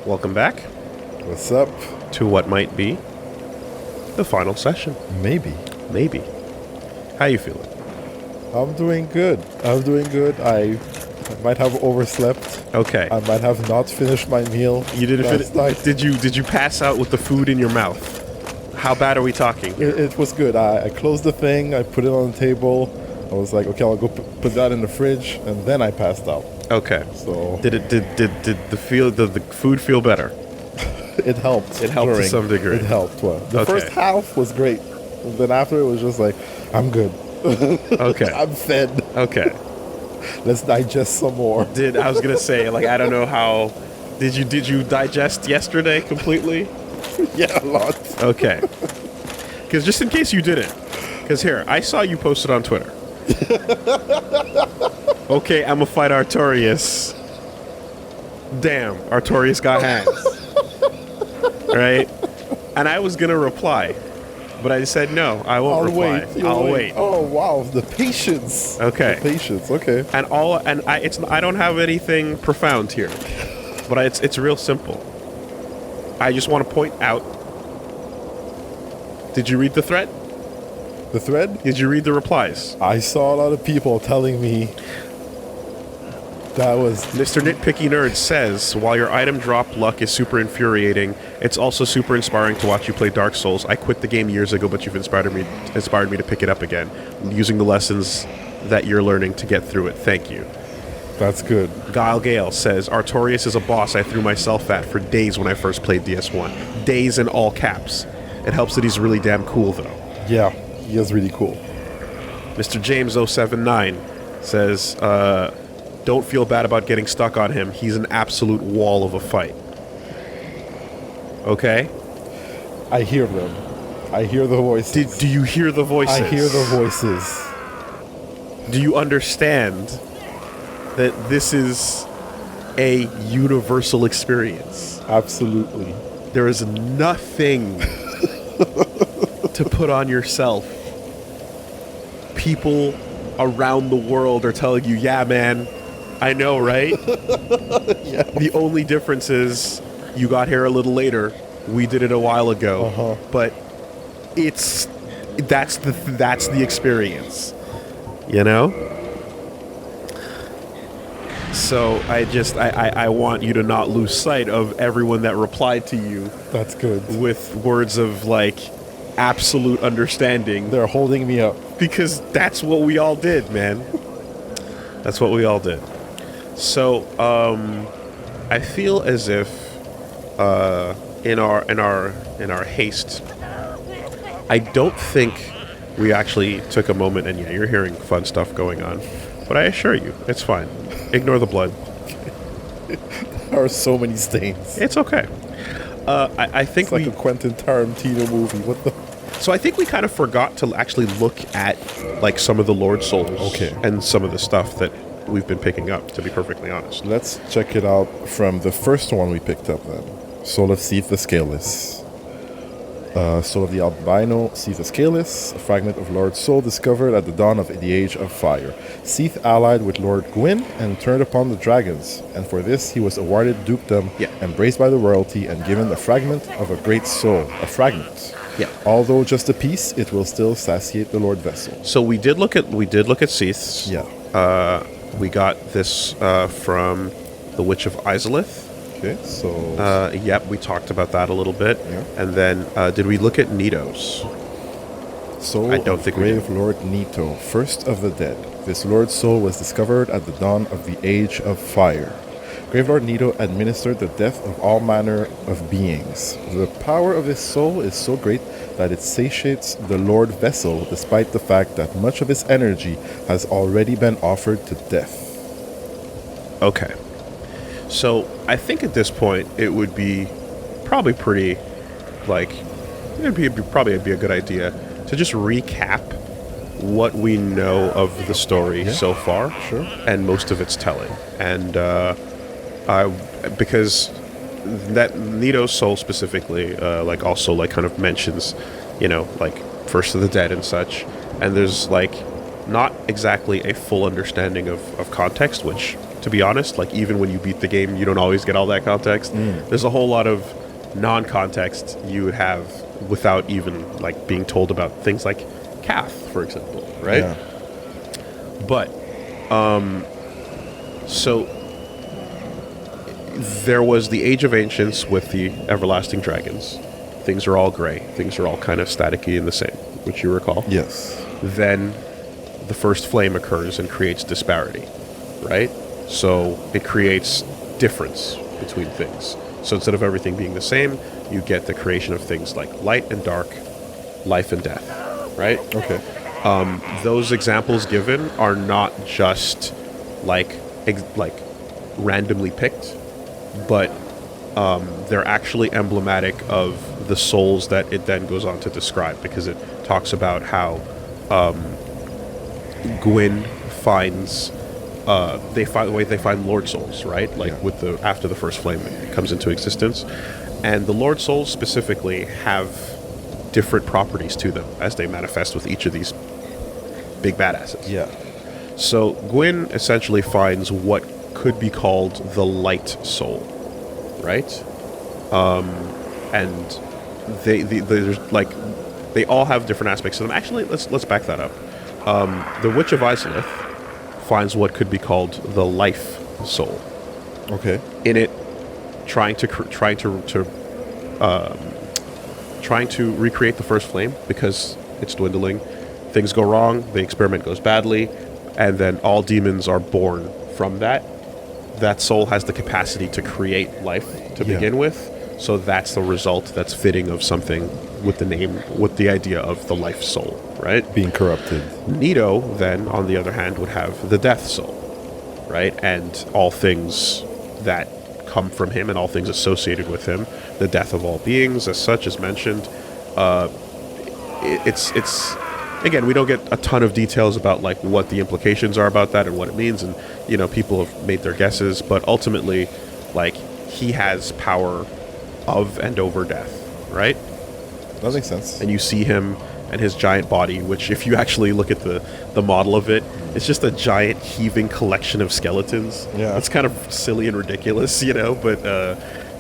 Welcome back What's up? to what might be the final session. Maybe. Maybe. How you feeling? I'm doing good. I might have overslept. Okay. I might have not finished my meal. You didn't last night. Did you pass out with the food in your mouth? How bad are we talking? It was good. I closed the thing. I put it on the table. I was like, okay, I'll go put that in the fridge, and then I passed out. Okay. So Did the food feel better? it helped. It helped to during. some degree. It helped. Well, the Okay. first half was great. And then after it was just like, I'm good. Okay. I'm fed. Okay. Let's digest some more. I was gonna say, like, I don't know how. Did you digest yesterday completely? Yeah, a lot. Okay. Because just in case you didn't, because here, I saw you posted on Twitter. Okay, I'm gonna fight Artorias. Damn, Artorias got hands. Right? And I was gonna reply, but I said no, I won't reply. I'll wait. Oh wow, the patience. Okay. The patience. Okay. I don't have anything profound here, but it's real simple. I just want to point out. Did you read the thread? The thread? Did you read the replies? I saw a lot of people telling me that was Mr. Nitpicky Nerd says, while your item drop luck is super infuriating, it's also super inspiring to watch you play Dark Souls. I quit the game years ago, but you've inspired me to pick it up again, using the lessons that you're learning to get through it. Thank you. that's good. Guile Gale says, Artorias is a boss I threw myself at for days when I first played DS1. Days in all caps. It helps that he's really damn cool, though. Yeah, he is really cool. Mr. James 079 says, don't feel bad about getting stuck on him. He's an absolute wall of a fight. Okay? I hear them. I hear the voices. Do you hear the voices? I hear the voices. Do you understand that this is a universal experience? Absolutely. There is nothing to put on yourself. People around the world are telling you, yeah, man, I know, right? Yeah. The only difference is you got here a little later. We did it a while ago. Uh-huh. But that's the experience. You know? So I want you to not lose sight of everyone that replied to you That's good. with words of like absolute understanding, They're holding me up. because that's what we all did, man. That's what we all did. So I feel as if in our haste, I don't think we actually took a moment, and yeah, you're hearing fun stuff going on, but I assure you, it's fine. Ignore the blood. There are so many stains. It's okay. I think It's like a Quentin Tarantino movie. What the? So I think we kind of forgot to actually look at like some of the Lord Souls, Okay. and some of the stuff that we've been picking up, to be perfectly honest. Let's check it out from the first one we picked up then. Soul of Seath the Scaleless. Soul of the Albino, Seath the Scaleless, a fragment of Lord Soul discovered at the dawn of the Age of Fire. Seath allied with Lord Gwyn and turned upon the dragons, and for this he was awarded dukedom, Yeah. embraced by the royalty, and given a fragment of a great soul. A fragment. Yeah. Although just a piece, it will still satiate the Lord Vessel. So we did look at Seaths. Yeah. We got this from the Witch of Izalith. Okay, so Yep, we talked about that a little bit. Yeah. And then did we look at Nidos? Soul I don't of think we Grave Lord Nito, first of the dead. This Lord's soul was discovered at the dawn of the Age of Fire. Grave Lord Nito administered the death of all manner of beings. The power of his soul is so great that it satiates the Lord Vessel, despite the fact that much of his energy has already been offered to death. Okay. So I think at this point it would be probably pretty, like, it'd be a good idea to just recap what we know of the story so far. Sure. And most of it's telling. And because that Nito's soul specifically, like, also like kind of mentions, you know, like First of the Dead and such. And there's like not exactly a full understanding of context, which, to to be honest. Like, even when you beat the game, you don't always get all that context. There's a whole lot of non-context you would have without even, like, being told about things like Kath, for example, right? Yeah. But, so there was the Age of Ancients with the everlasting dragons. Things are all gray. Things are all kind of staticky and the same, which you recall. Yes. Then the first flame occurs and creates disparity, right? So it creates difference between things. So instead of everything being the same, you get the creation of things like light and dark, life and death, right? Okay. Those examples given are not just like randomly picked, but they're actually emblematic of the souls that it then goes on to describe, because it talks about how Gwyn finds they find Lord Souls, right? Like with the after the first flame comes into existence, and the Lord Souls specifically have different properties to them as they manifest with each of these big badasses. Yeah. So Gwyn essentially finds what could be called the light soul, right? And there's like they all have different aspects to them. Actually, let's back that up. The Witch of Izalith finds what could be called the life soul. Okay. In it, trying to recreate the first flame because it's dwindling. Things go wrong. The experiment goes badly, and then all demons are born from that. That soul has the capacity to create life to begin with. So that's the result that's fitting of something with the idea of the life soul, right? Being corrupted. Nito, then, on the other hand, would have the death soul, right? And all things that come from him and all things associated with him, the death of all beings, as such, as mentioned. It's again, we don't get a ton of details about like what the implications are about that and what it means, and people have made their guesses, but ultimately, like, he has power of and over death, right? That makes sense. And you see him and his giant body, which if you actually look at the model of it, it's just a giant heaving collection of skeletons. Yeah. It's kind of silly and ridiculous, but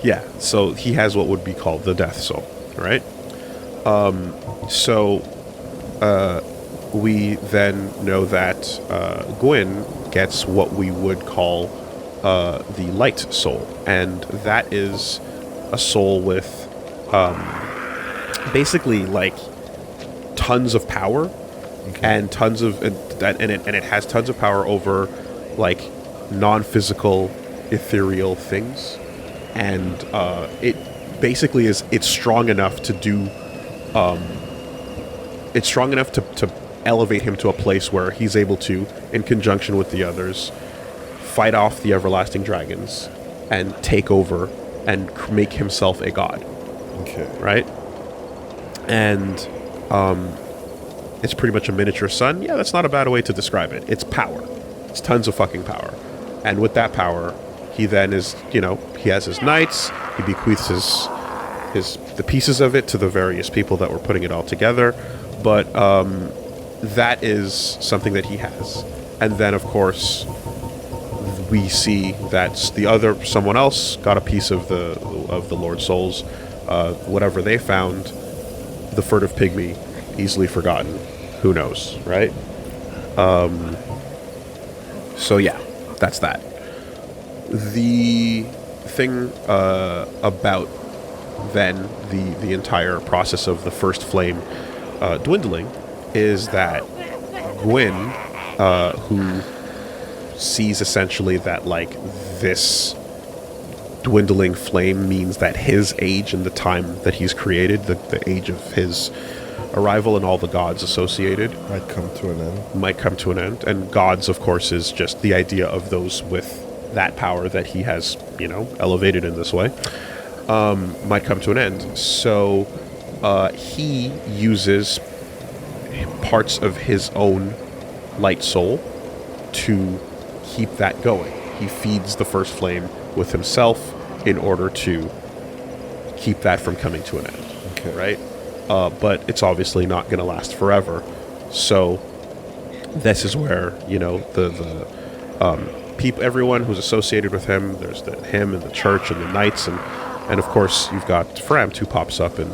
yeah, so he has what would be called the death soul, right? We then know that Gwyn gets what we would call the light soul, and that is a soul with basically like tons of power and tons of and it has tons of power over like non-physical ethereal things, and it basically it's strong enough to do it's strong enough to elevate him to a place where he's able to, in conjunction with the others, fight off the everlasting dragons and take over and make himself a god. Okay. Right? And it's pretty much a miniature sun. Yeah, that's not a bad way to describe it. It's power. It's tons of fucking power. And with that power, he then is, he has his knights, he bequeaths the pieces of it to the various people that were putting it all together. But that is something that he has. And then, of course, we see that someone else got a piece of the Lord Souls. Whatever they found, the furtive pygmy, easily forgotten. Who knows, right? So yeah, that's that. The thing about then the entire process of the first flame dwindling is that Gwyn, who sees essentially that like this dwindling flame means that his age and the time that he's created, the age of his arrival and all the gods associated Might come to an end. And gods, of course, is just the idea of those with that power that he has, elevated in this way, might come to an end. So he uses parts of his own light soul to keep that going. He feeds the first flame with himself in order to keep that from coming to an end. Okay. Right? But it's obviously not going to last forever. So this is where, people, everyone who's associated with him. There's him and the church and the knights, and of course you've got Frampt, who pops up, and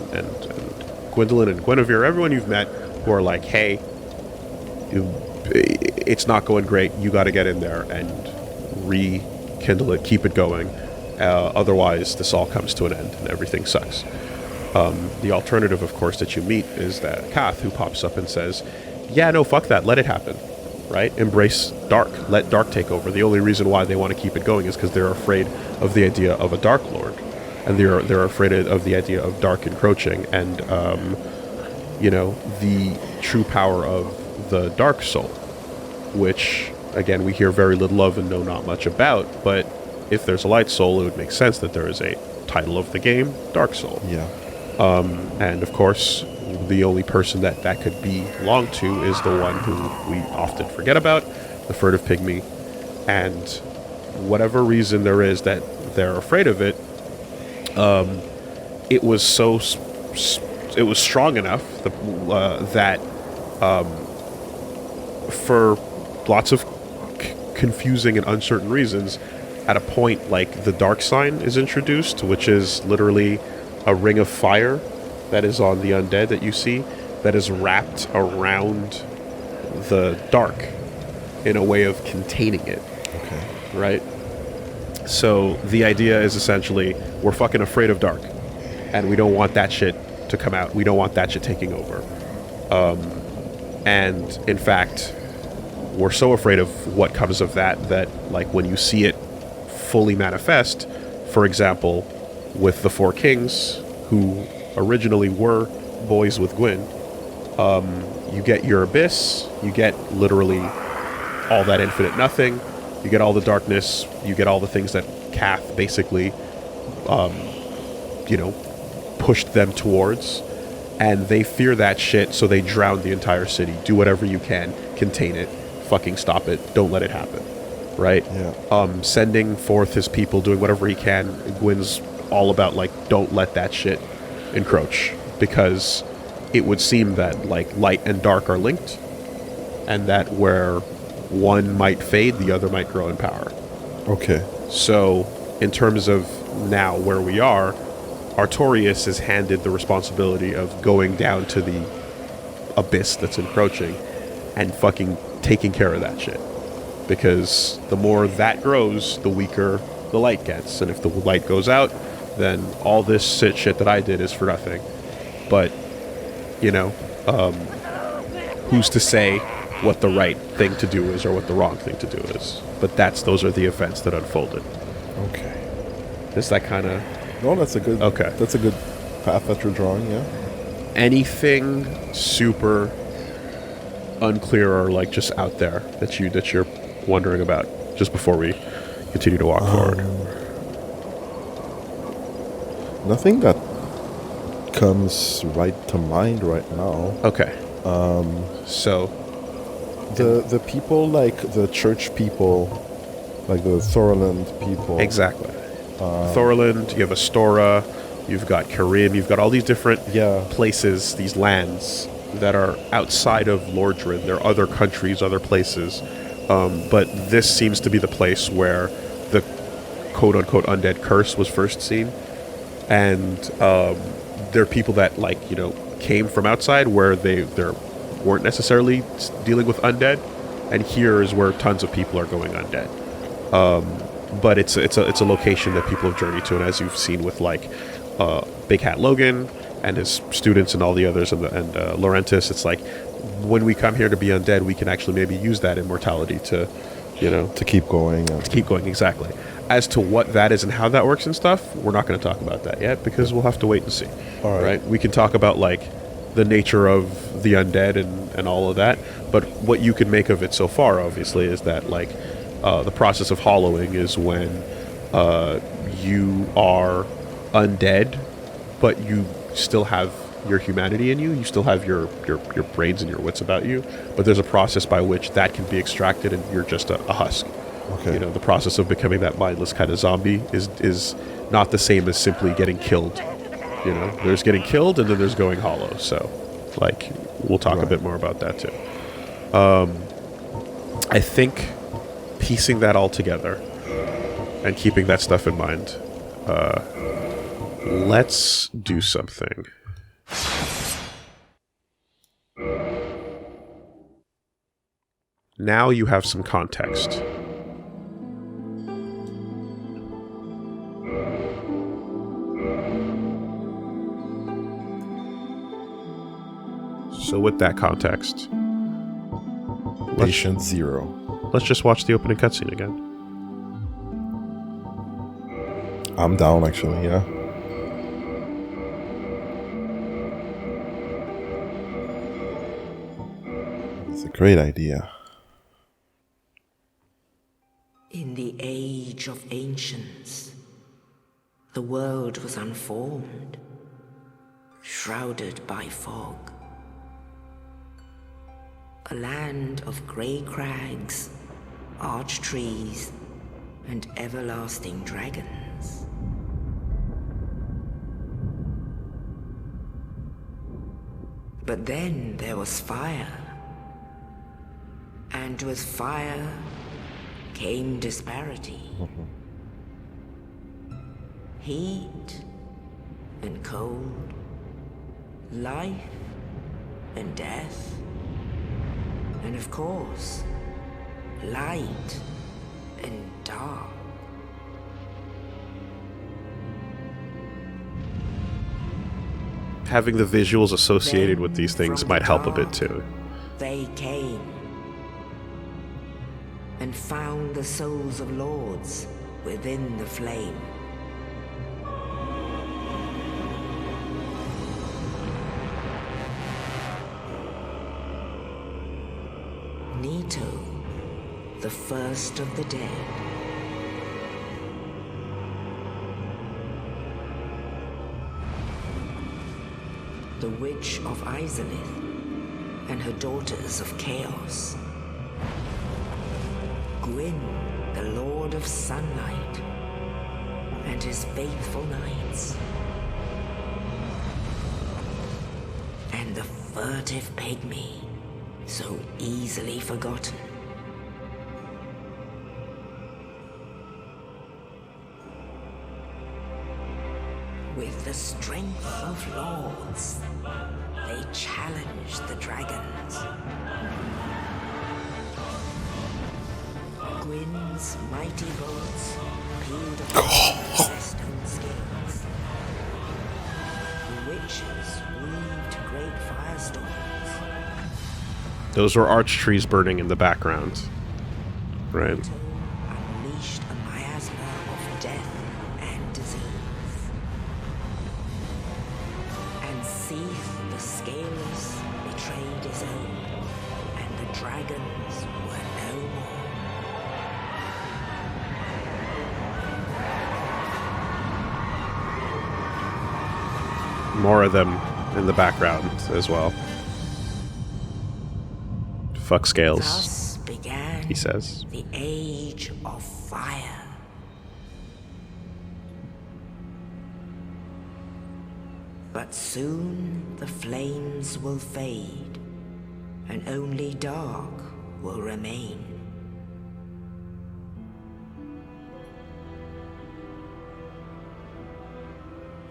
Gwendolyn and Guinevere, everyone you've met, who are like, hey, it's not going great. You got to get in there and rekindle it, keep it going. Otherwise, this all comes to an end and everything sucks. The alternative, of course, that you meet is that Kath, who pops up and says, yeah, no, fuck that. Let it happen. Right? Embrace dark. Let dark take over. The only reason why they want to keep it going is because they're afraid of the idea of a Dark Lord. And they're afraid of the idea of dark encroaching and, the true power of the Dark Soul, which, again, we hear very little of and know not much about, but if there's a Light Soul, it would make sense that there is a title of the game, Dark Soul. Yeah. And, of course, the only person that could belong to is the one who we often forget about, the furtive pygmy. And whatever reason there is that they're afraid of it, it was strong enough that for lots of confusing and uncertain reasons, at a point, like, the dark sign is introduced, which is literally a ring of fire that is on the undead that you see, that is wrapped around the dark in a way of containing it. Okay. Right? So the idea is essentially, we're fucking afraid of dark, and we don't want that shit to come out. We don't want that shit taking over. And in fact, we're so afraid of what comes of that, like, when you see it fully manifest, for example, with the Four Kings, who originally were boys with Gwyn, you get your abyss, you get literally all that infinite nothing, you get all the darkness, you get all the things that Kath basically, pushed them towards, and they fear that shit, so they drown the entire city. Do whatever you can, contain it, fucking stop it, don't let it happen, right? Yeah. Sending forth his people, doing whatever he can. Gwyn's all about, like, don't let that shit encroach, because it would seem that, like, light and dark are linked, and that where one might fade, the other might grow in power. Okay. So, in terms of now where we are, Artorias is handed the responsibility of going down to the abyss that's encroaching and fucking taking care of that shit. Because the more that grows, the weaker the light gets. And if the light goes out, then all this shit that I did is for nothing. But, who's to say what the right thing to do is or what the wrong thing to do is? But those are the events that unfolded. Okay. Is that kind of... No, that's a good... Okay. That's a good path that you're drawing, yeah. Anything super unclear or, like, just out there that you're wondering about just before we continue to walk forward? Nothing that comes right to mind right now. Okay. So the people, like the church people, like the Thorland people. Exactly. Thorland, you have Astora, you've got Karim, you've got all these different places, these lands that are outside of Lordran. There are other countries, other places, but this seems to be the place where the quote-unquote undead curse was first seen. And there are people that, like, came from outside where they weren't necessarily dealing with undead, and here is where tons of people are going undead. But it's a location that people have journeyed to, and as you've seen with, like, Big Hat Logan and his students and all the others, and Laurentis, it's like, when we come here to be undead, we can actually maybe use that immortality to keep going. To keep going, exactly. As to what that is and how that works and stuff, we're not going to talk about that yet, because we'll have to wait and see. All right. We can talk about, like, the nature of the undead and all of that, but what you can make of it so far, obviously, is that, like, the process of hollowing is when you are undead, but you still have your humanity in you. You still have your brains and your wits about you, but there's a process by which that can be extracted, and you're just a husk. Okay. The process of becoming that mindless kind of zombie is not the same as simply getting killed. There's getting killed, and then there's going hollow. So, like, we'll talk a bit more about that too. I think piecing that all together and keeping that stuff in mind, let's do something. Now you have some context. So with that context, Patient Zero. let's just watch the opening cutscene again. I'm down, actually, yeah. It's a great idea. In the age of ancients, the world was unformed, shrouded by fog. A land of grey crags, arch trees, and everlasting dragons. But then there was fire. And with fire came disparity. Heat and cold, life and death, and of course, light and dark. Having the visuals associated Then, with these things from might the help a bit dark, too. They came and found the souls of lords within the flame. Nito, the first of the dead. The Witch of Izalith and her daughters of Chaos. Gwyn, the Lord of Sunlight, and his faithful knights. And the furtive pygmy, so easily forgotten. With the strength of lords, they challenged the dragons. Gwyn's mighty bolts peeled apart their stone scales. The witches weaved great firestorms. Those were arch trees burning in the background. Right. Unleashed a miasma of death and disease. And Seath the Scaleless betrayed his own, and the dragons were no more. More of them in the background as well. Fuck scales, Thus began he says. the Age of Fire. But soon the flames will fade, and only dark will remain.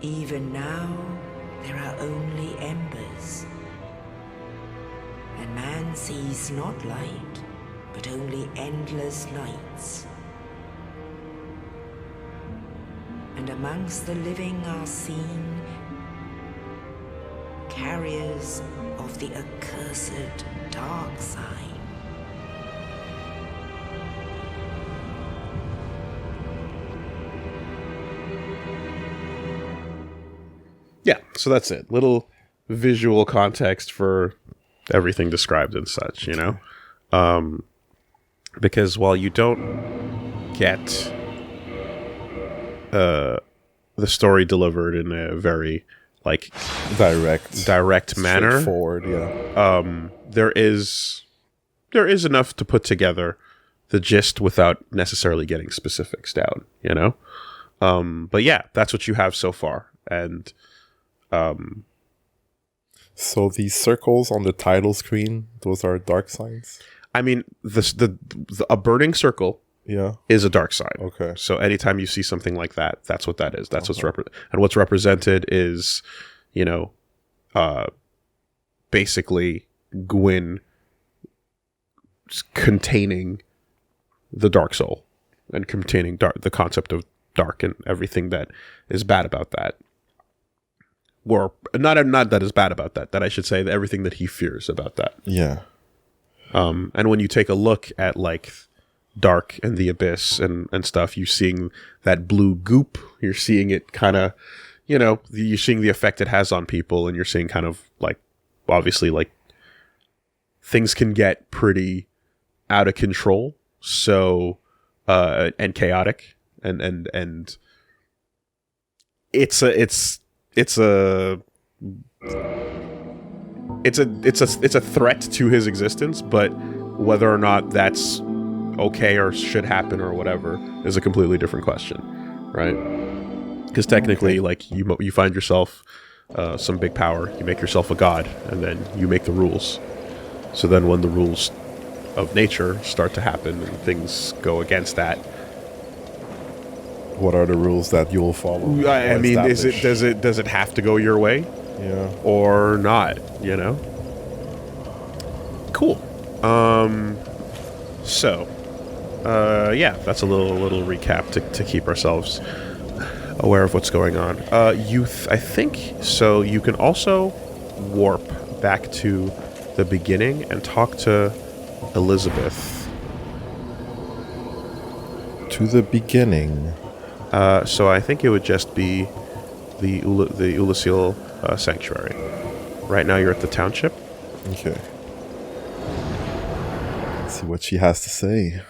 Even now, there are only embers, and man sees not light, but only endless nights. And amongst the living are seen carriers of the accursed dark side. Yeah, so that's it. Little visual context for everything described and such, you know? Because while you don't get the story delivered in a very, like, direct manner, straightforward, yeah. there is enough to put together the gist without necessarily getting specifics down, you know? But yeah, that's what you have so far. And So these circles on the title screen, those are dark signs? I mean, a burning circle Yeah. is a dark side. Okay. So anytime you see something like that, that's what that is. That's what's represented is, you know, basically Gwyn containing the dark soul and containing the concept of dark and everything that is bad about that. Or not that is bad about that. That I should say that everything that he fears about that. Yeah. And when you take a look at like Dark and the Abyss and stuff, you're seeing that blue goop. You're seeing it kind of, you know, you're seeing the effect it has on people, and you're seeing kind of like, obviously, like things can get pretty out of control. So, and chaotic, and it's a threat to his existence, but whether or not that's okay or should happen or whatever is a completely different question, right? Because technically, like you find yourself some big power, you make yourself a god, and then you make the rules. So then, when the rules of nature start to happen and things go against that, what are the rules that you'll follow? I mean, does it have to go your way? Yeah. Or not, you know? Cool. So, yeah, that's a little recap to keep ourselves aware of what's going on. Youth, I think, so you can also warp back to the beginning and talk to Elizabeth. To the beginning. So I think it would just be the Ulasil Sanctuary. Right now you're at the township. Okay. Let's see what she has to say.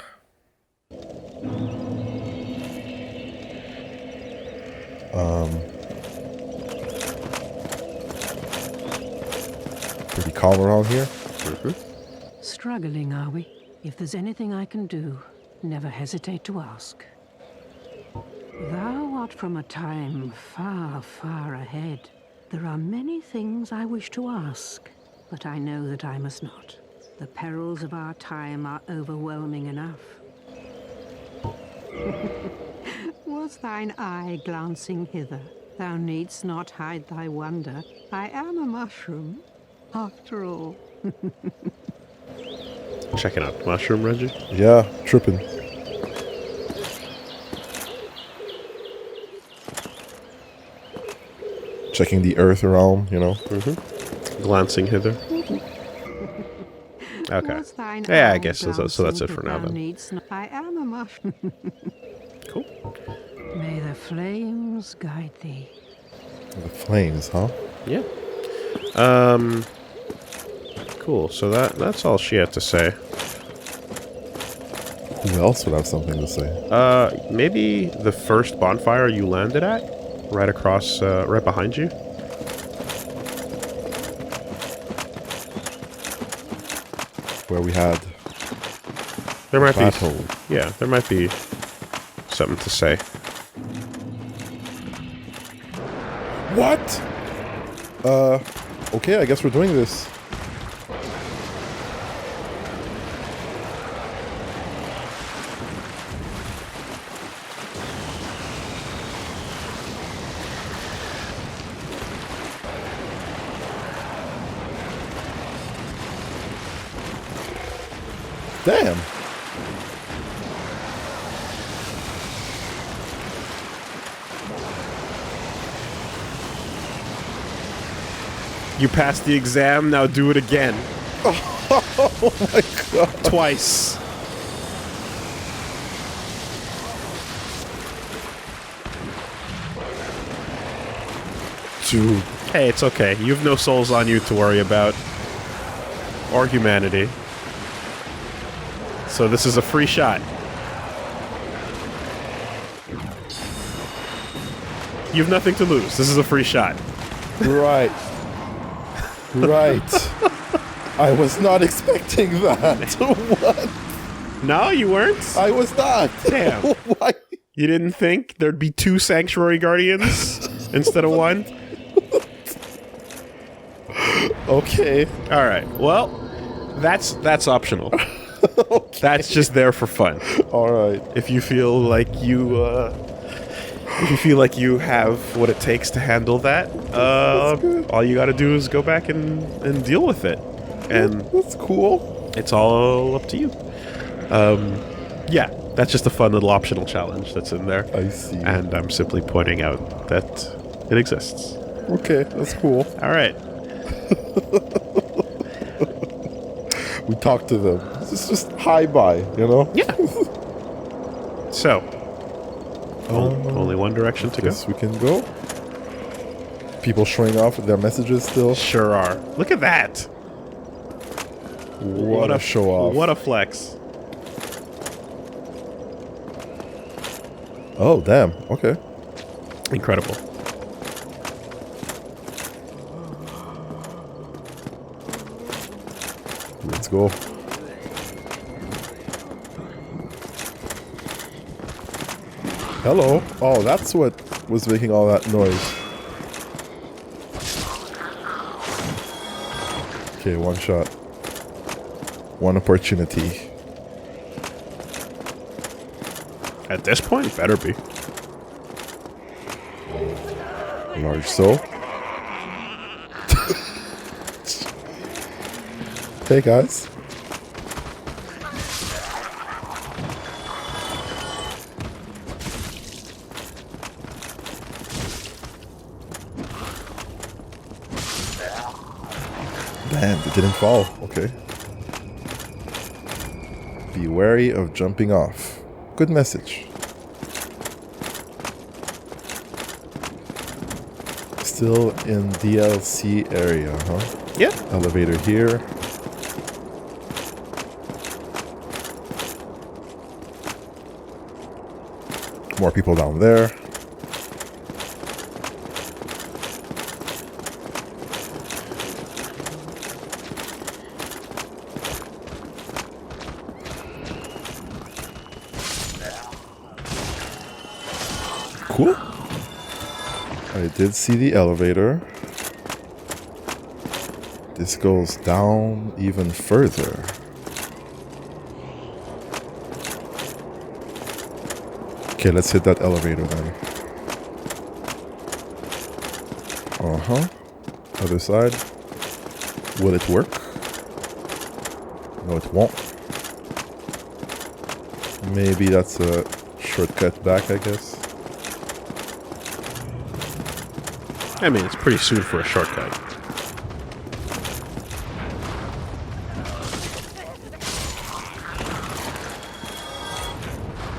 Pretty calm around here. Struggling, are we? If there's anything I can do, never hesitate to ask. Thou art from a time far, far ahead. There are many things I wish to ask, but I know that I must not. The perils of our time are overwhelming enough. Was thine eye glancing hither? Thou needst not hide thy wonder. I am a mushroom, after all. Checking out the mushroom, Reggie. Yeah, tripping. Checking the earth around, you know. Glancing hither. Okay. Was thine Yeah, I eye guess so that's glancing it for now thou then. needst not- I am a mushroom. Cool. May the flames guide thee. The flames, huh? Yeah. Cool. So that's all she had to say. Who else would have something to say? Maybe the first bonfire you landed at, right across, right behind you. Where we had There might be. battle. Yeah, there might be something to say. What? Okay, I guess we're doing this. Damn. You passed the exam, now do it again. Oh my god. Twice. Dude. Hey, it's okay. You've no souls on you to worry about. Or humanity. So this is a free shot. You've nothing to lose. This is a free shot. Right. Right. I was not expecting that. What? No, you weren't? I was not. Damn. Why? You didn't think there'd be 2 Sanctuary Guardians instead of 1? Okay. Alright, well, that's optional. Okay. That's just there for fun. All right. If you feel like you have what it takes to handle that, good. all you got to do is go back and deal with it, and That's cool. it's all up to you. Yeah, that's just a fun little optional challenge that's in there. I see. And I'm simply pointing out that it exists. Okay, that's cool. All right. We talked to them. It's just hi bye, you know? Yeah. So, only one direction to go. Guess we can go. People showing off with their messages still. Sure are. Look at that. What a show off. What a flex. Oh, damn. Okay. Incredible. Let's go. Hello. Oh, that's what was making all that noise. Okay, one shot. One opportunity. At this point, it better be. Large soul. Hey guys. Damn, it didn't fall. Okay. Be wary of jumping off. Good message. Still in DLC area, huh? Yeah. Elevator here. More people down there. Cool. I did see the elevator. This goes down even further. Okay, let's hit that elevator then. Uh-huh. Other side. Will it work? No, it won't. Maybe that's a shortcut back, I guess. I mean, it's pretty soon for a shortcut.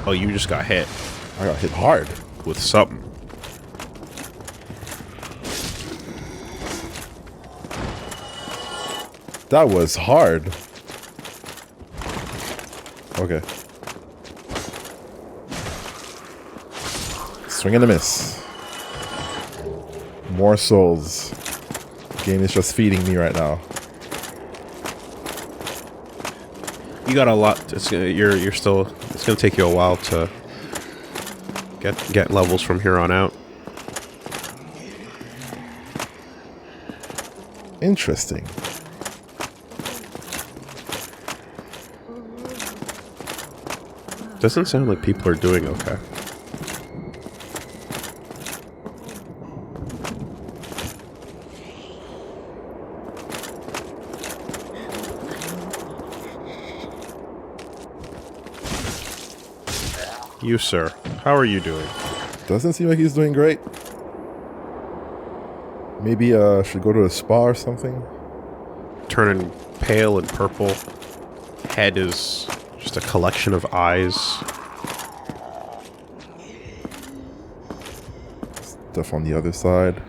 Oh, you just got hit I got hit hard. with something. That was hard. Okay. Swing and a miss. More souls. Game is just feeding me right now. You got a lot. You're still. It's gonna take you a while to get levels from here on out. Interesting. Doesn't sound like people are doing okay. You, sir, how are you doing? Doesn't seem like he's doing great. Maybe should go to a spa or something. Turning pale and purple. Head is just a collection of eyes. Stuff on the other side.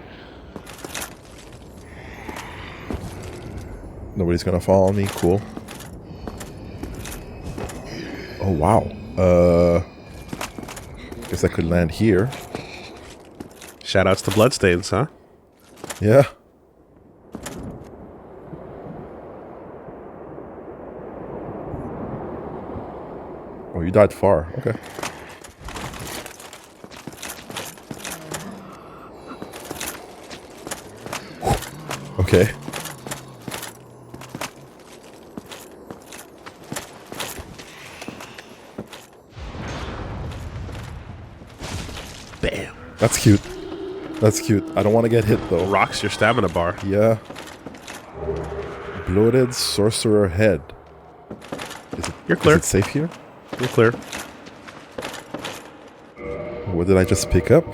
Nobody's gonna follow me. Cool. Oh wow. Guess I could land here. Shoutouts to Bloodstains, huh? Yeah. Oh, you died far. Okay. Okay. That's cute. That's cute. I don't want to get hit though. Rocks your stamina bar. Yeah. Bloated sorcerer head. You're clear. Is it safe here? You're clear. What did I just pick up?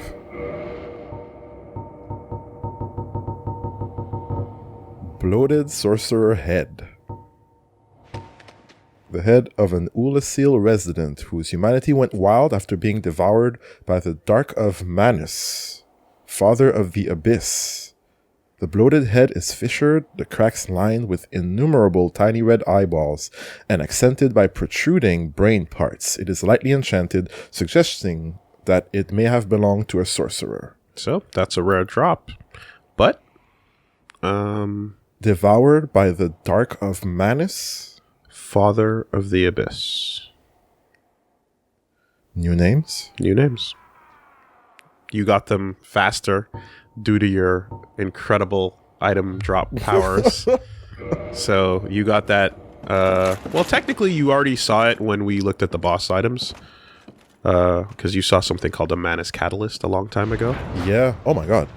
Bloated sorcerer head. The head of an Ulasil resident whose humanity went wild after being devoured by the Dark of Manus, father of the Abyss. The bloated head is fissured, the cracks lined with innumerable tiny red eyeballs, and accented by protruding brain parts. It is lightly enchanted, suggesting that it may have belonged to a sorcerer. So, that's a rare drop. But, Devoured by the Dark of Manus? Father of the Abyss. New names? New names. You got them faster due to your incredible item drop powers. So you got that. Well, technically, you already saw it when we looked at the boss items. Because you saw something called a Manus Catalyst a long time ago. Yeah. Oh my god.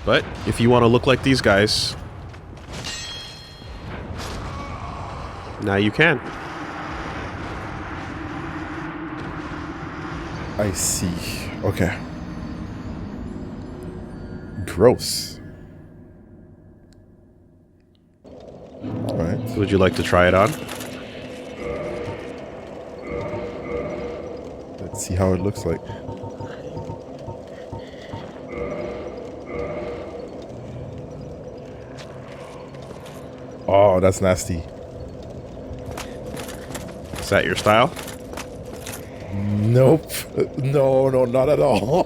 But if you want to look like these guys, now you can. I see. Okay. Gross. Alright. Would you like to try it on? Let's see how it looks like. Oh, that's nasty. Is that your style? Nope. No, not at all.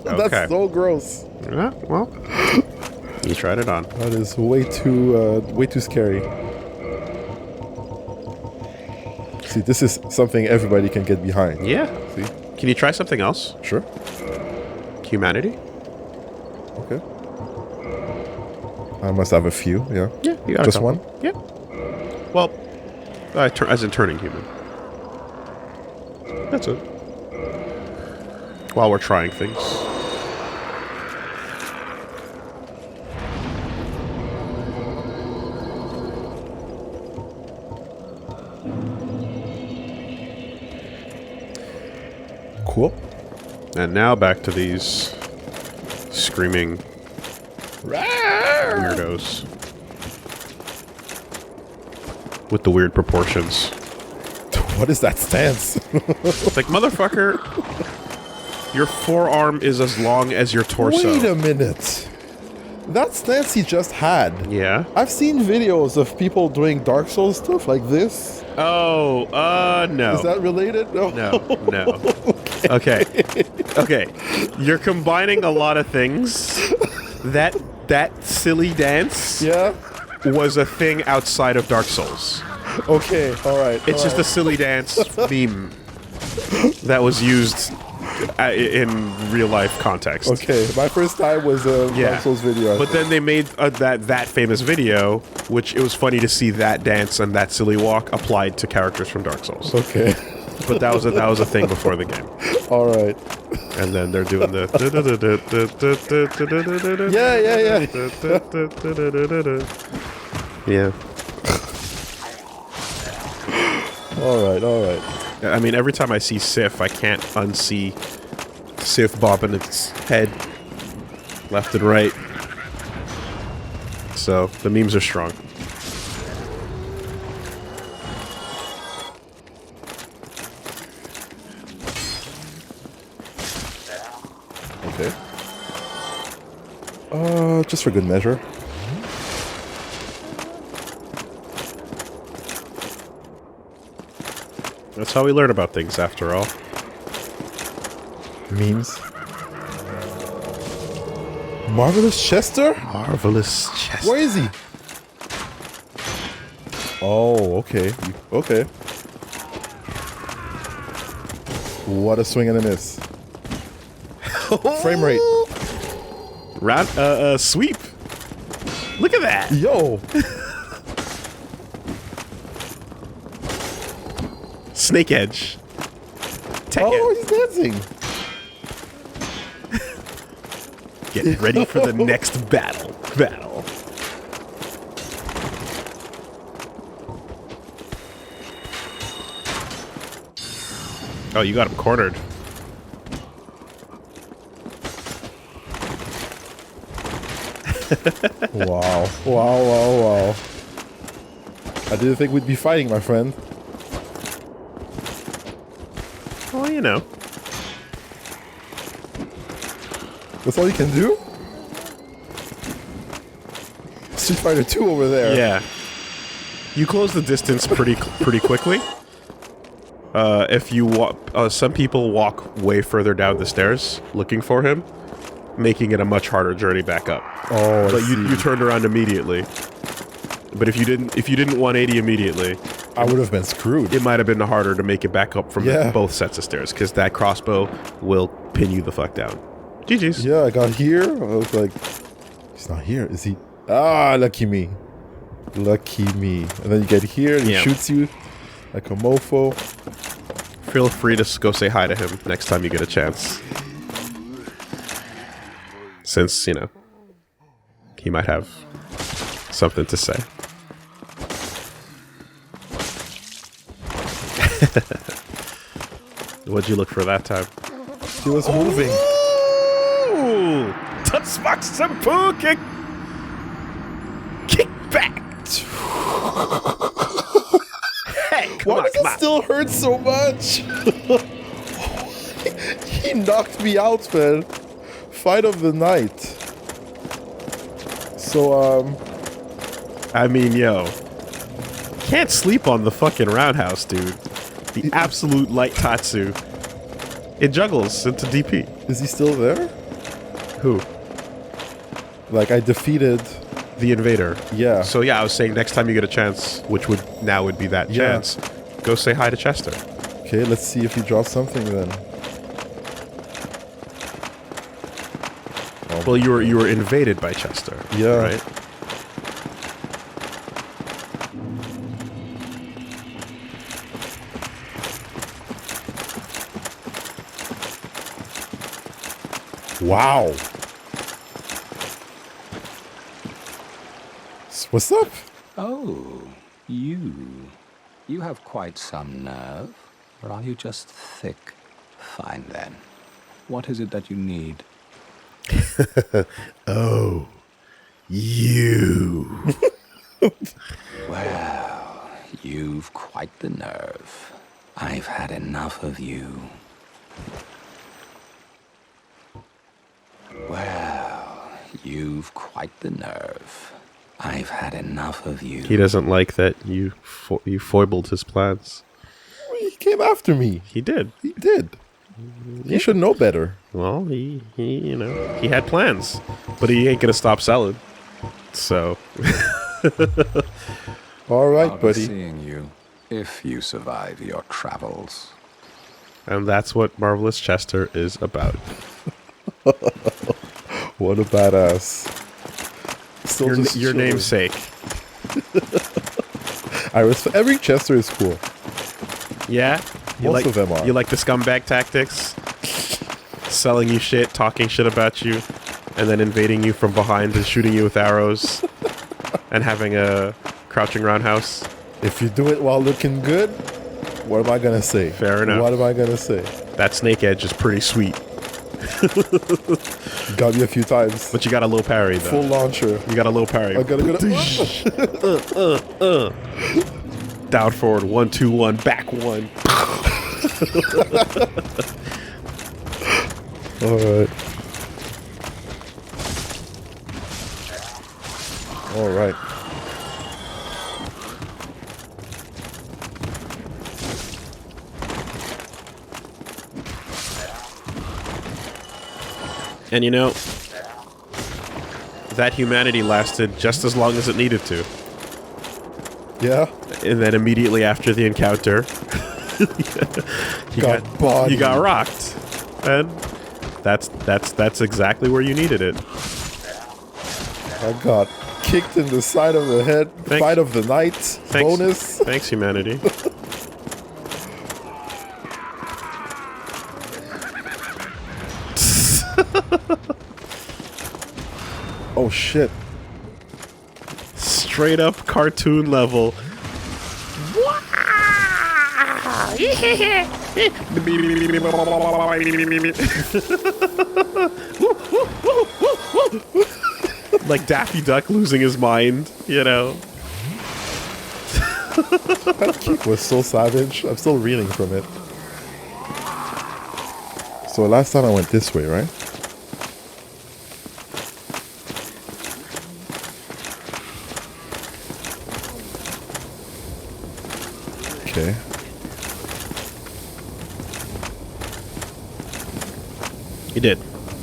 That's Okay. so gross. Yeah, well, you tried it on. That is way too scary. See, this is something everybody can get behind. Yeah. See? Can you try something else? Sure. Humanity? Okay. I must have a few, yeah. Yeah, you got Just a couple. one? Yeah. Well, as in turning human. That's it. While we're trying things. Cool. And now back to these screaming weirdos with the weird proportions. What is that stance? It's like, motherfucker, your forearm is as long as your torso. Wait a minute. That stance he just had. Yeah. I've seen videos of people doing Dark Souls stuff like this. Oh, no. Is that related? No. No. Okay. Okay. You're combining a lot of things. That silly dance Yeah? was a thing outside of Dark Souls. Okay, alright. It's just a silly dance meme that was used in real life context. Okay, my first time was a Dark Souls video. I But think. then they made that famous video, which it was funny to see that dance and that silly walk applied to characters from Dark Souls. Okay. But that was a thing before the game. Alright. And then they're doing the Yeah. yeah. Alright. I mean, every time I see Sif, I can't unsee Sif bobbing its head left and right. So the memes are strong. Okay. Just for good measure. That's how we learn about things, after all. Memes. Marvelous Chester? Marvelous chest. Where is he? Oh, okay. Okay. What a swing and a miss. Frame rate. Round, sweep. Look at that. Yo. Snake edge. Tech Oh, edge. he's dancing. Get ready for the next battle. Oh, you got him cornered. Wow. Wow. I didn't think we'd be fighting, my friend. Well, you know. That's all you can do? Street Fighter 2 over there. Yeah. You close the distance pretty quickly. If you walk, some people walk way further down the stairs looking for him, making it a much harder journey back up. Oh, But you turned around immediately. But if you didn't 180 immediately, I would have been screwed. it might have been harder to make it back up from Yeah. both sets of stairs because that crossbow will pin you the fuck down. GG's. Yeah, I got here. I was like, he's not here. Is he? Ah, lucky me. Lucky me. And then you get here and he Yeah. shoots you like a mofo. Feel free to go say hi to him next time you get a chance. Since, you know, he might have something to say. What'd you look for that time? He was moving. Ooh! Tatsmak Senpu kick! Kick back! Hey, come Why on, does come it on. still hurt so much? He knocked me out, man. Fight of the night. So, I mean, yo. Can't sleep on the fucking roundhouse, dude. The absolute light Tatsu. It juggles into DP. is he still there? Who? Like, I defeated... The invader. Yeah. So yeah, I was saying next time you get a chance, which would be that Yeah. chance, go say hi to Chester. Okay, let's see if he draws something then. Well, you were invaded by Chester. Yeah. Right? Wow. What's up? Oh, you. You have quite some nerve. Or are you just thick? Fine then. What is it that you need? Oh, you. Well, you've quite the nerve. I've had enough of you. Well, you've quite the nerve. I've had enough of you. He doesn't like that you foibled his plans. He came after me. He did. He did. He should know better. Well, he had plans, but he ain't gonna stop selling. So, All right, I'll be buddy. seeing you if you survive your travels. and that's what Marvelous Chester is about. What a badass. Still just Your chilling. namesake. Every Chester is cool. Yeah? Most of them are. You like the scumbag tactics? Selling you shit, talking shit about you, and then invading you from behind and shooting you with arrows, and having a crouching roundhouse. If you do it while looking good, what am I gonna say? Fair enough. What am I gonna say? That snake edge is pretty sweet, Got me a few times. but you got a low parry though. Full launcher. You got a low parry. I gotta Down forward, 1, 2, 1, back 1. All right. All right. And you know, that humanity lasted just as long as it needed to. Yeah. And then immediately after the encounter, Bodied. you got rocked. And that's exactly where you needed it. I got kicked in the side of the head. Thanks. Fight of the night. Thanks. Bonus. Thanks, humanity. Oh shit. Straight up cartoon level. Like Daffy Duck losing his mind, you know? That kick was so savage. I'm still reeling from it. So last time I went this way, right? Okay. He did.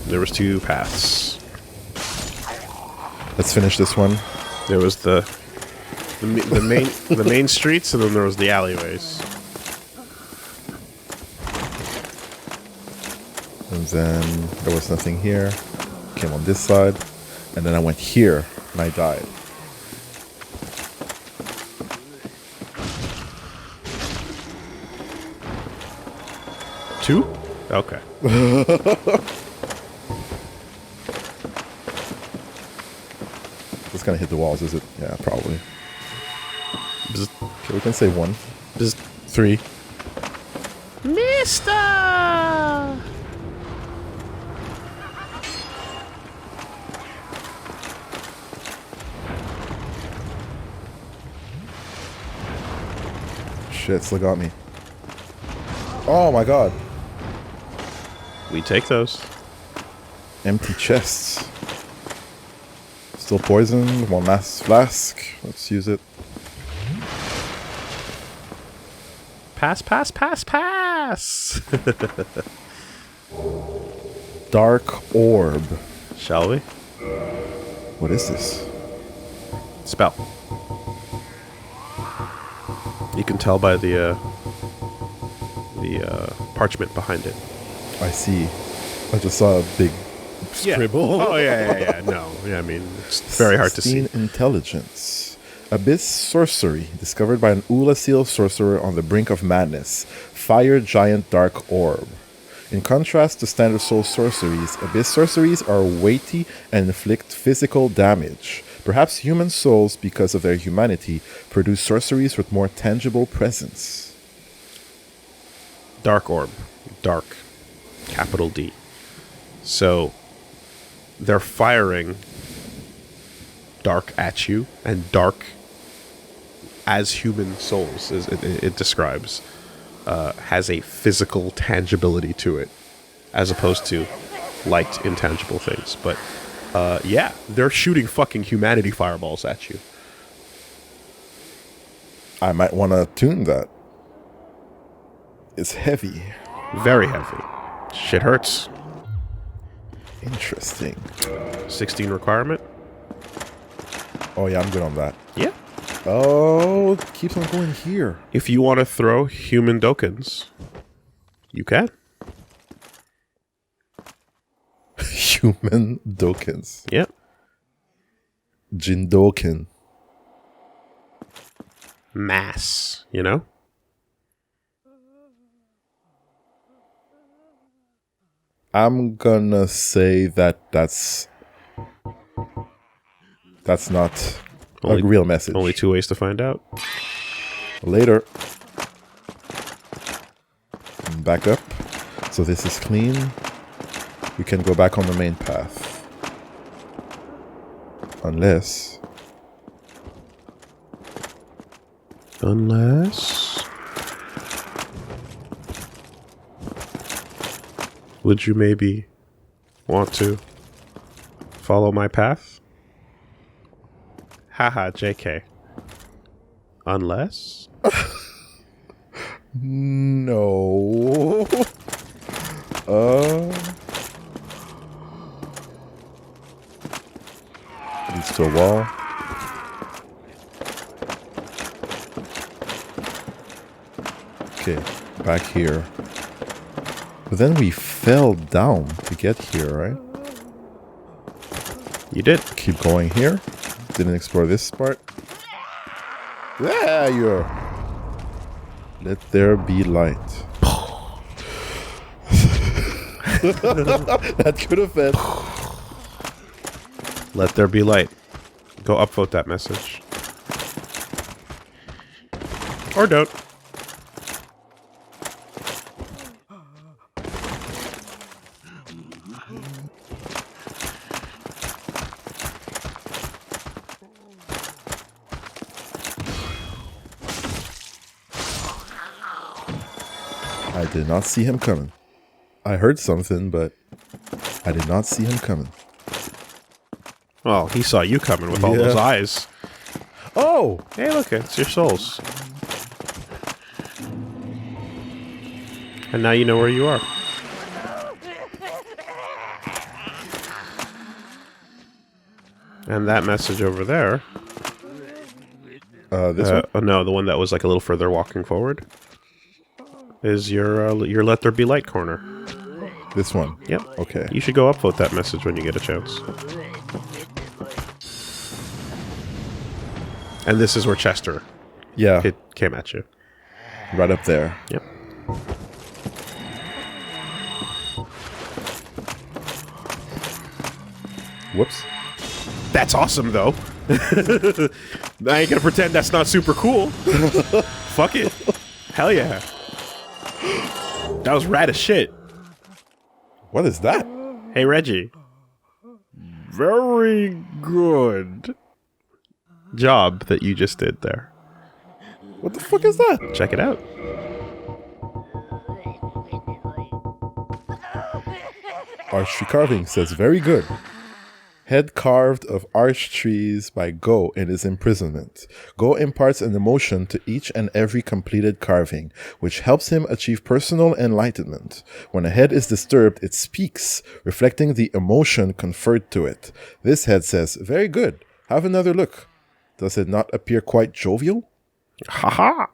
There was 2 paths. Let's finish this one. There was the main streets, and then there was the alleyways. And then there was nothing here. Came on this side. And then I went here and I died. Two? Okay. It's gonna hit the walls, is it? Yeah, probably. Bzz, Okay, we can say 1. bzz. 3. Mister! Shit, still got me. Oh my god. We take those. Empty chests. Still poisoned. 1 last flask. Let's use it. Pass, pass, pass, pass! Dark orb. Shall we? What is this? Spell. You can tell by the parchment behind it. I see. I just saw a big scribble. Oh, yeah. No. Yeah, I mean, it's very hard to see. 16 intelligence. Abyss sorcery. Discovered by an Ulasil sorcerer on the brink of madness. Fire giant dark orb. In contrast to standard soul sorceries, Abyss sorceries are weighty and inflict physical damage. Perhaps human souls, because of their humanity, produce sorceries with more tangible presence. Dark orb. Dark. Capital D. So, they're firing dark at you, and dark as human souls, as it describes, has a physical tangibility to it, as opposed to light, intangible things. But, yeah, they're shooting fucking humanity fireballs at you. I might want to tune that. It's heavy. Very heavy. Shit hurts. Interesting. 16 requirement? Oh yeah, I'm good on that. Yeah. Oh, it keeps on going here. If you want to throw human tokens, you can. Human Dokens. Yeah. Jindoken. Mass, you know? I'm gonna say that's not a real message. Only 2 ways to find out. Later. Back up. So this is clean. We can go back on the main path. Unless... Would you maybe want to follow my path? Haha, JK. Unless? No. Leads to a wall. Okay, back here. But then we fell down to get here, right? You did. Keep going here. Didn't explore this part. There you are. Let there be light. That could have been. Let there be light. Go upvote that message. Or don't. I did not see him coming. I heard something, but I did not see him coming. Well, he saw you coming with all those eyes. Oh! Hey, look, it's your souls. And now you know where you are. And that message over there. This one? Oh, no, the one that was like a little further walking forward. Is your Let There Be Light corner. This one? Yep. Okay. You should go upvote that message when you get a chance. And this is where Chester Yeah, came at you. right up there. Yep. Whoops. That's awesome, though. I ain't gonna pretend that's not super cool. Fuck it. Hell yeah. That was rad as shit. What is that? Hey, Reggie. Very good job that you just did there. What the fuck is that? Check it out. Archery carving says very good. Head carved of arch trees by Go in his imprisonment. Go imparts an emotion to each and every completed carving, which helps him achieve personal enlightenment. When a head is disturbed, it speaks, reflecting the emotion conferred to it. This head says, very good. Have another look. Does it not appear quite jovial? Haha.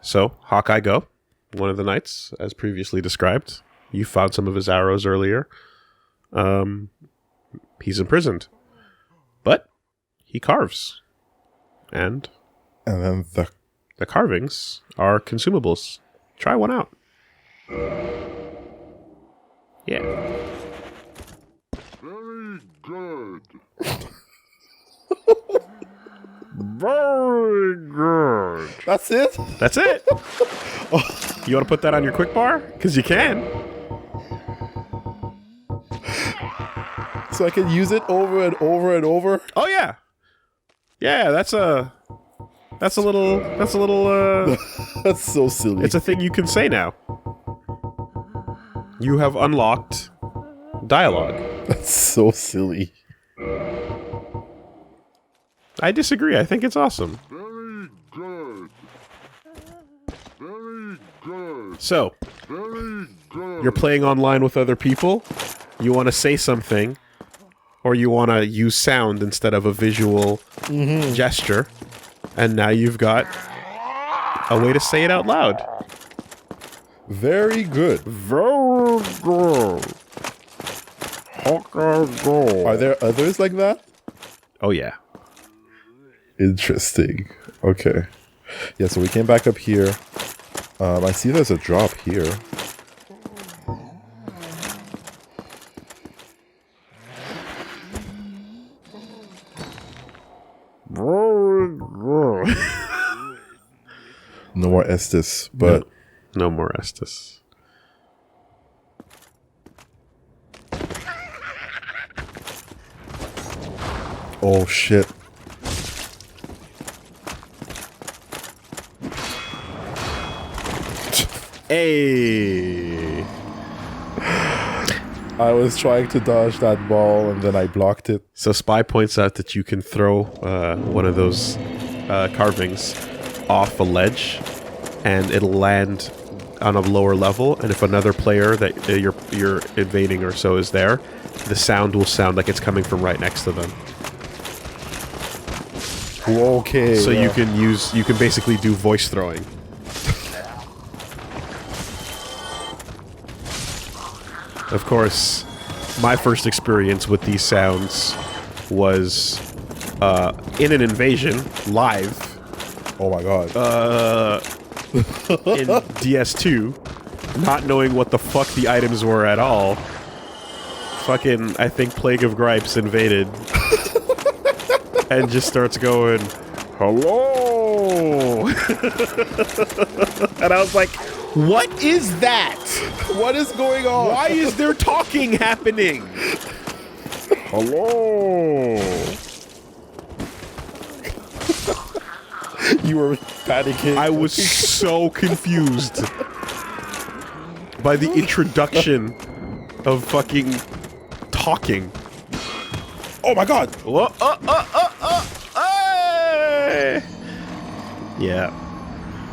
So, Hawkeye Go, one of the knights, as previously described. You found some of his arrows earlier. He's imprisoned. But he carves. And And then the carvings are consumables. Try one out. Yeah. Very good. Very good. That's it? That's it. You want to put that on your quick bar? Because you can. So I can use it over and over and over? Oh yeah. Yeah, that's a little That's so silly. it's a thing you can say now. You have unlocked dialogue. That's so silly. I disagree. I think it's awesome. Very good. Very good. So, Very good. you're playing online with other people, you want to say something, or you want to use sound instead of a visual gesture, and now you've got a way to say it out loud. Very good. Very good. Are there others like that? Oh yeah. Interesting. Okay. Yeah, so we came back up here. I see there's a drop here. No more Estes, but No more Estes. oh shit. Hey. I was trying to dodge that ball and then I blocked it. So Spy points out that you can throw one of those carvings off a ledge, and it'll land on a lower level. And if another player that you're invading or so is there, the sound will sound like it's coming from right next to them. Okay. So you can basically do voice throwing. Of course, my first experience with these sounds was in an invasion live Oh my god. in DS2, not knowing what the fuck the items were at all, fucking, I think Plague of Gripes invaded and just starts going, hello. And I was like, what is that? What is going on? Why is there talking happening? Hello. You were panicking. I was so confused by the introduction of fucking talking. Oh my god! Whoa, hey! Yeah.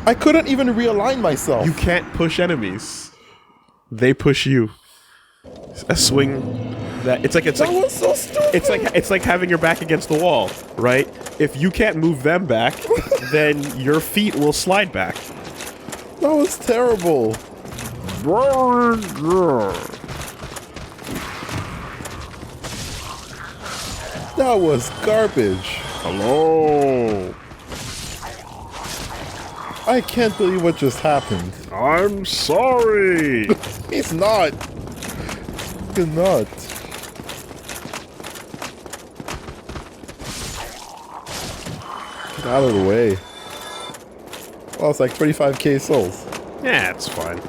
I couldn't even realign myself. You can't push enemies. They push you. A swing that it's like that was so stupid. it's like having your back against the wall, right? If you can't move them back, then your feet will slide back. That was terrible. That was garbage. Hello. I can't believe what just happened. I'm sorry. He's not. He's not. Get out of the way. Well, it's like 25k souls. Yeah, it's fine.